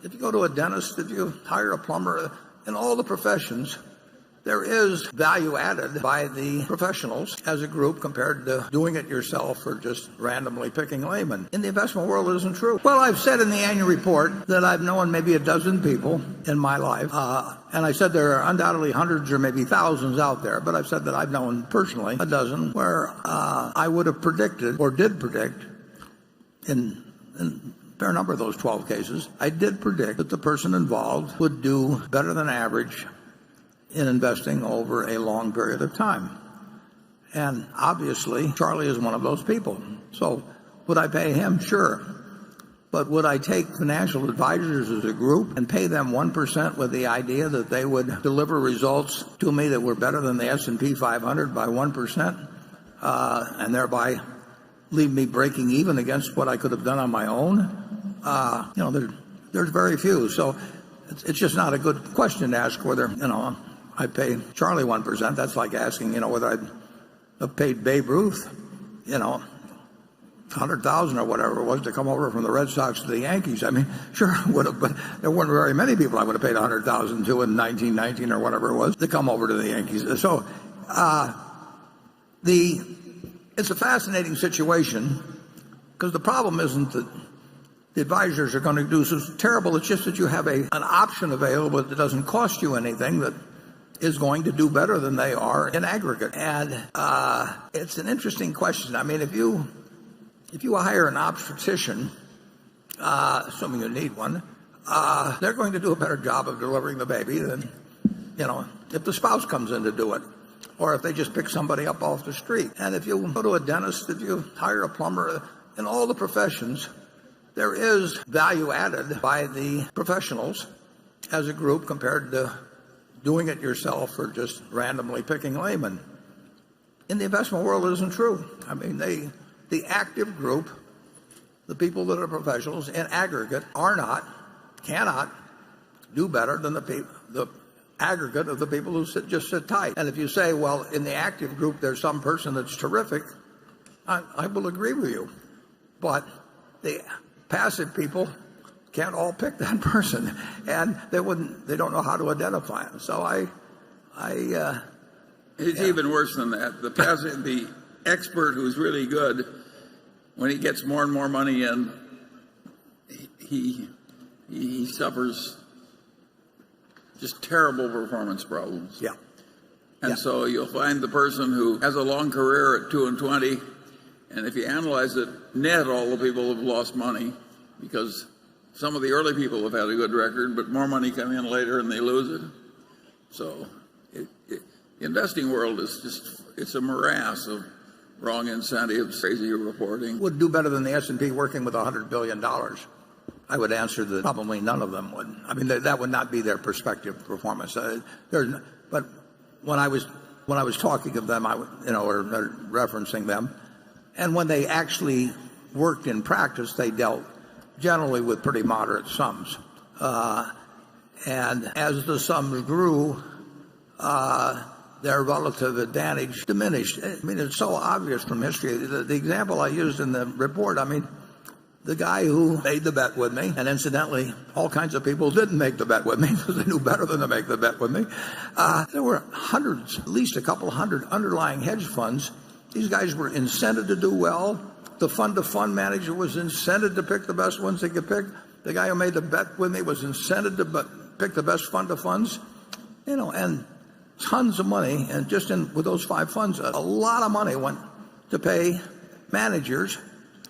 if you go to a dentist, if you hire a plumber, in all the professions, there is value added by the professionals as a group compared to doing it yourself or just randomly picking laymen. In the investment world, it isn't true. Well, I've said in the annual report that I've known maybe a dozen people in my life, and I said there are undoubtedly hundreds or maybe thousands out there, but I've said that I've known personally a dozen where I would have predicted or did predict in a fair number of those 12 cases, I did predict that the person involved would do better than average in investing over a long period of time. And obviously, Charlie is one of those people. So would I pay him? Sure. But would I take financial advisors as a group and pay them 1% with the idea that they would deliver results to me that were better than the S&P 500 by 1%, and thereby leave me breaking even against what I could have done on my own? There's very few. So it's just not a good question to ask whether, I'd pay Charlie 1%. That's like asking, whether I'd have paid Babe Ruth, 100,000 or whatever it was to come over from the Red Sox to the Yankees. I mean, sure I would have, but there weren't very many people I would have paid 100,000 to in 1919 or whatever it was to come over to the Yankees. So it's a fascinating situation because the problem isn't that the advisors are going to do so terrible. It's just that you have an option available that doesn't cost you anything that is going to do better than they are in aggregate. And it's an interesting question. I mean, if you hire an obstetrician, assuming you need one, they're going to do a better job of delivering the baby than, if the spouse comes in to do it, or if they just pick somebody up off the street. And if you go to a dentist, if you hire a plumber, in all the professions, there is value added by the professionals as a group compared to doing it yourself or just randomly picking laymen. In the investment world, it isn't true. I mean, the active group, the people that are professionals in aggregate cannot do better than the aggregate of the people who just sit tight. And if you say, well, in the active group, there's some person that's terrific, I will agree with you. But the passive people can't all pick that person, and they don't know how to identify him. So it's even worse than that. The expert who's really good, when he gets more and more money in, he suffers just terrible performance problems. Yeah. And so you'll find the person who has a long career at 2 and 20, and if you analyze it, net all the people have lost money because some of the early people have had a good record, but more money come in later and they lose it. So the investing world is it's a morass of wrong incentives, crazy reporting. Would do better than the S&P working with $100 billion. I would answer that probably none of them would. I mean, that would not be their prospective performance. But when I was talking of them, or referencing them, and when they actually worked in practice, they dealt generally with pretty moderate sums. And as the sums grew, their relative advantage diminished. I mean, it's so obvious from history. The example I used in the report, I mean, the guy who made the bet with me, and incidentally, all kinds of people didn't make the bet with me because they knew better than to make the bet with me. There were hundreds, at least a couple hundred underlying hedge funds. These guys were incented to do well. The fund-to-fund manager was incented to pick the best ones they could pick. The guy who made the bet with me was incented to pick the best fund-to-funds. And tons of money, and just with those 5 funds, a lot of money went to pay managers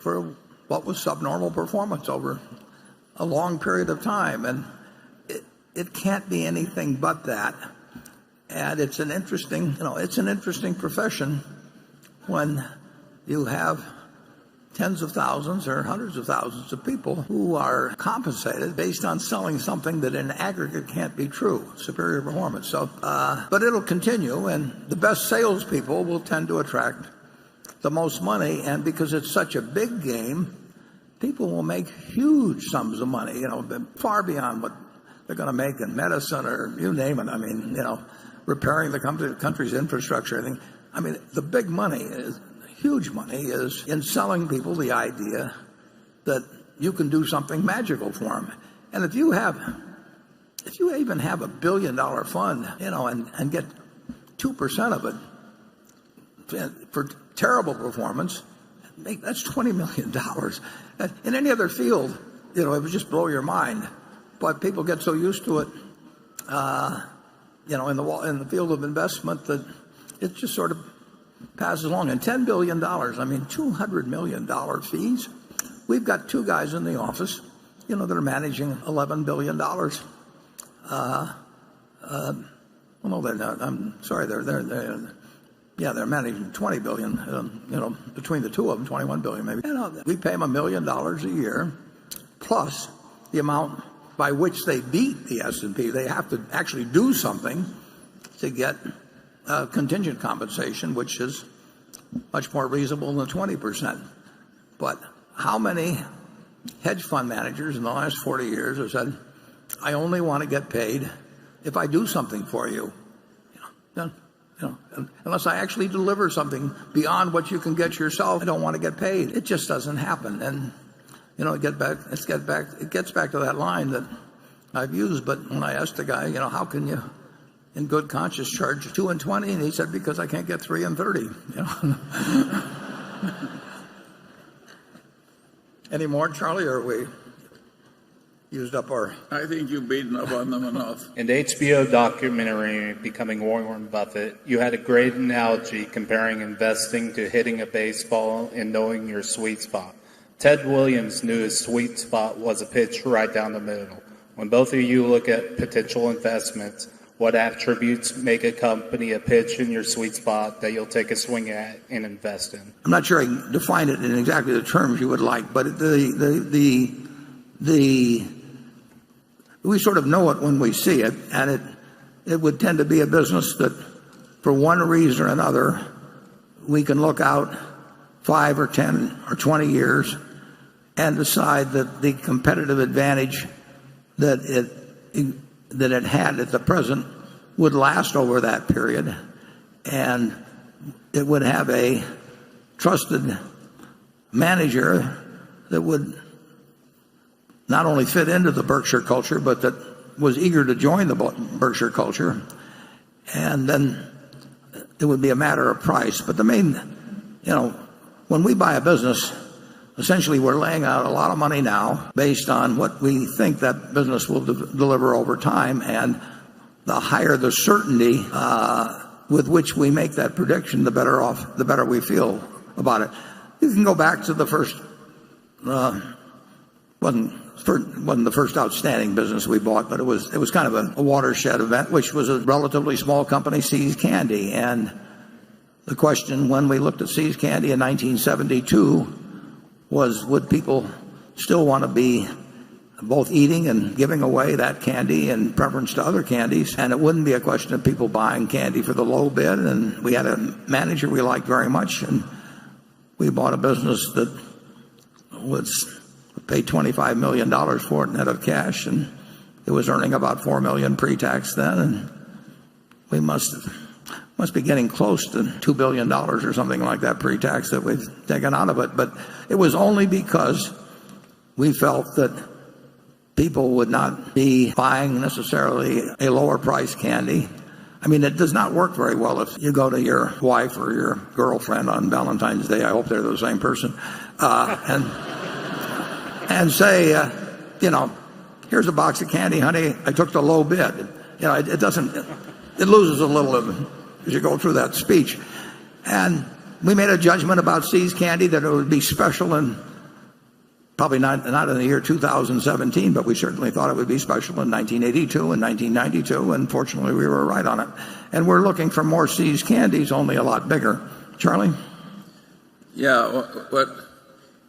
for what was subnormal performance over a long period of time. And it can't be anything but that. And it's an interesting profession when you have tens of thousands or hundreds of thousands of people who are compensated based on selling something that in aggregate can't be true, superior performance. So, but it'll continue, and the best salespeople will tend to attract the most money, and because it's such a big game, people will make huge sums of money, far beyond what they're going to make in medicine or you name it. I mean, repairing the country's infrastructure. I mean, the big money is. Huge money is in selling people the idea that you can do something magical for them. And if you even have $1 billion fund, and get 2% of it for terrible performance, that's $20 million. In any other field, it would just blow your mind. But people get so used to it, in the field of investment, that it just sort of passes along. And $10 billion, $200 million fees. We've got two guys in the office, that are managing $11 billion. Well, no, they're not. I'm sorry. They're managing $20 billion. Between the two of them, $21 billion maybe. We pay them $1 million a year, plus the amount by which they beat the S&P. They have to actually do something to get contingent compensation, which is much more reasonable than 20%. But how many hedge fund managers in the last 40 years have said, I only want to get paid if I do something for you? Unless I actually deliver something beyond what you can get yourself, I don't want to get paid. It just doesn't happen. And it gets back to that line that I've used. But when I asked the guy, how can you, in good conscience, charge 2 and 20? And he said, because I can't get 3 and 30. Any more, Charlie, or are we used up our... I think you've beaten up on them enough. In the HBO documentary, Becoming Warren Buffett, you had a great analogy comparing investing to hitting a baseball and knowing your sweet spot. Ted Williams knew his sweet spot was a pitch right down the middle. When both of you look at potential investments, what attributes make a company a pitch in your sweet spot that you'll take a swing at and invest in? I'm not sure I can define it in exactly the terms you would like, but we sort of know it when we see it, and it would tend to be a business that, for one reason or another, we can look out 5 or 10 or 20 years and decide that the competitive advantage that it had at the present would last over that period, and it would have a trusted manager that would not only fit into the Berkshire culture, but that was eager to join the Berkshire culture. And then it would be a matter of price. But the main, when we buy a business, essentially we're laying out a lot of money now based on what we think that business will deliver over time. And the higher the certainty with which we make that prediction, the better we feel about it. You can go back to the first, wasn't the first outstanding business we bought, but it was kind of a watershed event, which was a relatively small company, See's Candy. And the question when we looked at See's Candy in 1972 was, would people still want to be both eating and giving away that candy in preference to other candies? And it wouldn't be a question of people buying candy for the low bid. And we had a manager we liked very much, and we bought a business that was paid $25 million for it net of cash, and it was earning about $4 million pre-tax then, and we must be getting close to $2 billion or something like that pre-tax that we've taken out of it. But it was only because we felt that people would not be buying necessarily a lower price candy. It does not work very well if you go to your wife or your girlfriend on Valentine's Day. I hope they're the same person. And say, here's a box of candy, honey. I took the low bid. It loses a little as you go through that speech. And we made a judgment about See's Candy that it would be special, and probably not in the year 2017, but we certainly thought it would be special in 1982 and 1992, and fortunately we were right on it. And we're looking for more See's Candies, only a lot bigger. Charlie? Yeah, but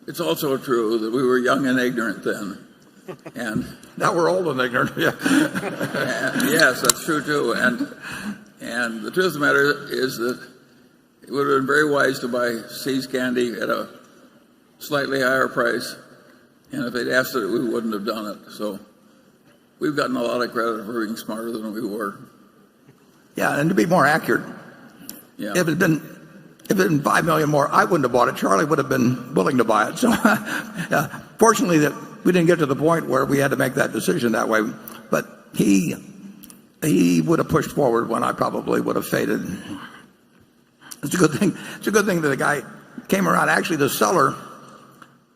it's also true that we were young and ignorant then. And now we're old and ignorant. Yeah. Yes, that's true too. And the truth of the matter is that it would have been very wise to buy See's Candy at a slightly higher price. And if they'd asked it, we wouldn't have done it. So we've gotten a lot of credit for being smarter than we were. Yeah, and to be more accurate, if it had been $5 million more, I wouldn't have bought it. Charlie would have been willing to buy it. So, fortunately, didn't get to the point where we had to make that decision that way. But he would have pushed forward when I probably would have faded. It's a good thing. It's a good thing that the guy came around. Actually, the seller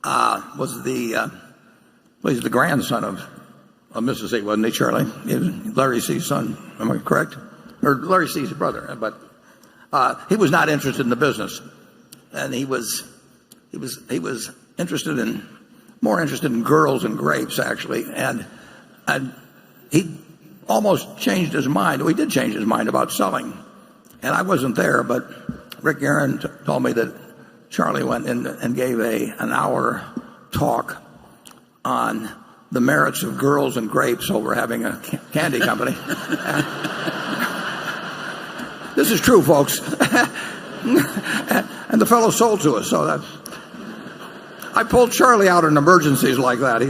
was he's the grandson of Mrs. C, wasn't he, Charlie? He was Larry C's son. Am I correct? Or Larry C's brother. But he was not interested in the business, and he was more interested in girls and grapes, actually. And he almost changed his mind. Well, he did change his mind about selling, and I wasn't there, but Rick Aaron told me that Charlie went in and gave an hour talk on the merits of girls and grapes over having a candy company. This is true, folks. And the fellow sold to us, so I pulled Charlie out in emergencies like that.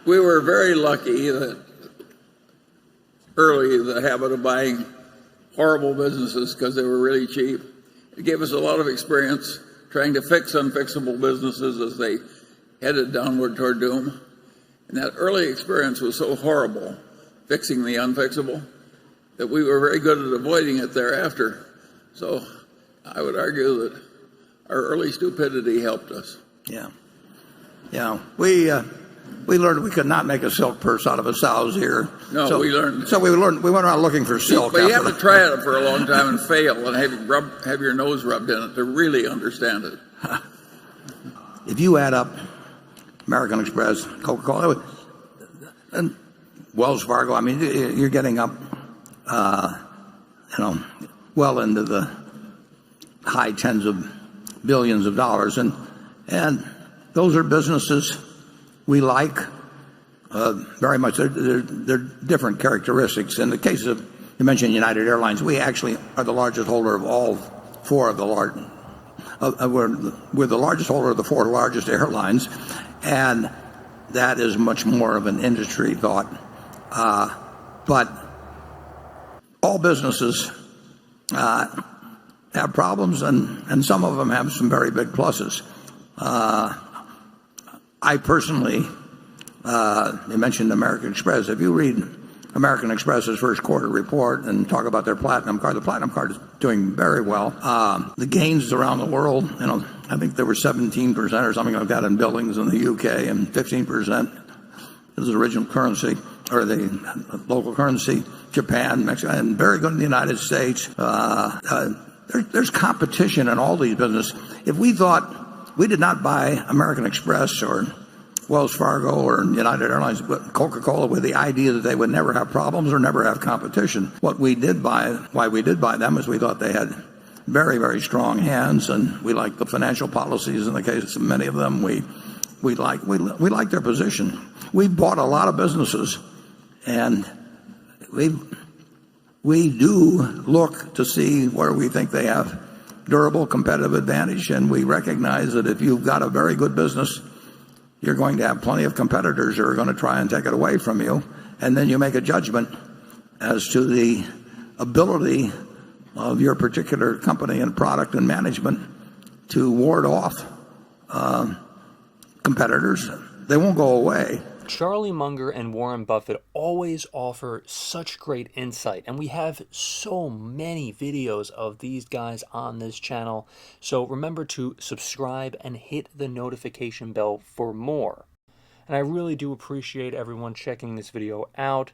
We were very lucky that early the habit of buying horrible businesses because they were really cheap. It gave us a lot of experience trying to fix unfixable businesses as they headed downward toward doom. And that early experience was so horrible, fixing the unfixable, that we were very good at avoiding it thereafter. So I would argue that our early stupidity helped us. Yeah. We learned we could not make a silk purse out of a sow's ear. No, so, we learned. So we went around looking for silk. But you have to try it for a long time and fail and have your nose rubbed in it to really understand it. If you add up American Express, Coca-Cola, and Wells Fargo, I mean, you're getting up, well into the high tens of billions of dollars, and those are businesses we like very much. They're different characteristics. In the case of, you mentioned United Airlines, we actually are the largest holder of all four of the large. We're the largest holder of the four largest airlines, and that is much more of an industry thought. But all businesses have problems, and some of them have some very big pluses. I personally, you mentioned American Express. If you read American Express's first quarter report and talk about their platinum card, the platinum card is doing very well. The gains around the world, I think there were 17% or something like that in billings in the UK, and 15% is the original currency, or the local currency, Japan, Mexico, and very good in the United States. There's competition in all these businesses. If we thought, we did not buy American Express or Wells Fargo or United Airlines, but Coca-Cola with the idea that they would never have problems or never have competition. Why we did buy them is we thought they had very, very strong hands, and we liked the financial policies in the case of many of them. We like their position. We bought a lot of businesses, and we do look to see where we think they have durable competitive advantage, and we recognize that if you've got a very good business, you're going to have plenty of competitors who are going to try and take it away from you, and then you make a judgment as to the ability of your particular company and product and management to ward off competitors. They won't go away. Charlie Munger and Warren Buffett always offer such great insight, and we have so many videos of these guys on this channel. So remember to subscribe and hit the notification bell for more. And I really do appreciate everyone checking this video out.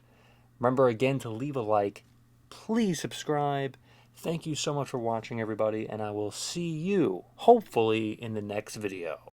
Remember again to leave a like. Please subscribe. Thank you so much for watching, everybody, and I will see you, hopefully, in the next video.